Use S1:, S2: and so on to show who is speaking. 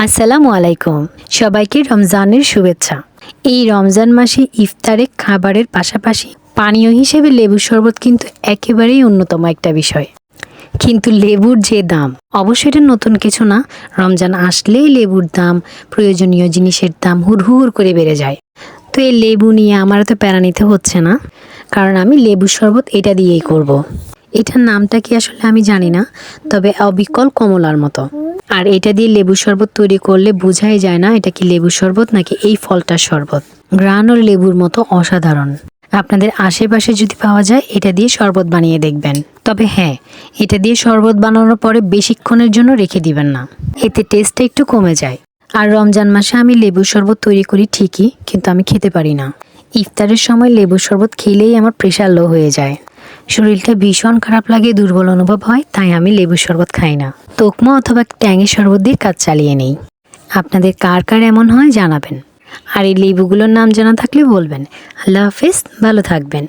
S1: আসসালামু আলাইকুম। সবাইকে রমজানের শুভেচ্ছা। এই রমজান মাসে ইফতারে খাবারের পাশাপাশি পানীয় হিসেবে লেবুর শরবত কিন্তু একেবারেই অন্যতম একটা বিষয়। কিন্তু লেবুর যে দাম, অবশ্যই এটা নতুন কিছু না। রমজান আসলেই লেবুর দাম, প্রয়োজনীয় জিনিসের দাম হুড়হুড় করে বেড়ে যায়। তো এই লেবু নিয়ে আমার তো প্যারা নিতে হচ্ছে না, কারণ আমি লেবুর শরবত এটা দিয়েই করব। এটার নামটা কি আসলে আমি জানি না, তবে অবিকল কমলার মতো। আর এটা দিয়ে লেবুর শরবত তৈরি করলে বোঝাই যায় না এটা কি লেবুর শরবত নাকি এই ফলটার শরবত। গ্রান ও লেবুর মতো অসাধারণ। আপনাদের আশেপাশে যদি পাওয়া যায় এটা দিয়ে শরবত বানিয়ে দেখবেন। তবে হ্যাঁ, এটা দিয়ে শরবত বানানোর পরে বেশিক্ষণের জন্য রেখে দিবেন না, এতে টেস্টটা একটু কমে যায়। আর রমজান মাসে আমি লেবুর শরবত তৈরি করি ঠিকই, কিন্তু আমি খেতে পারি না। ইফতারের সময় লেবুর শরবত খেলেই আমার প্রেশার লো হয়ে যায়, শরীরটা ভীষণ খারাপ লাগে, দুর্বল অনুভব হয়, তাই আমি লেবুর শরবত খাই না। তোকমা অথবা ট্যাঙের শরবত দিয়ে কাজ চালিয়ে নেই। আপনাদের কার কার এমন হয় জানাবেন। আর এই লেবুগুলোর নাম জানা থাকলে বলবেন। আল্লাহ হাফেজ, ভালো থাকবেন।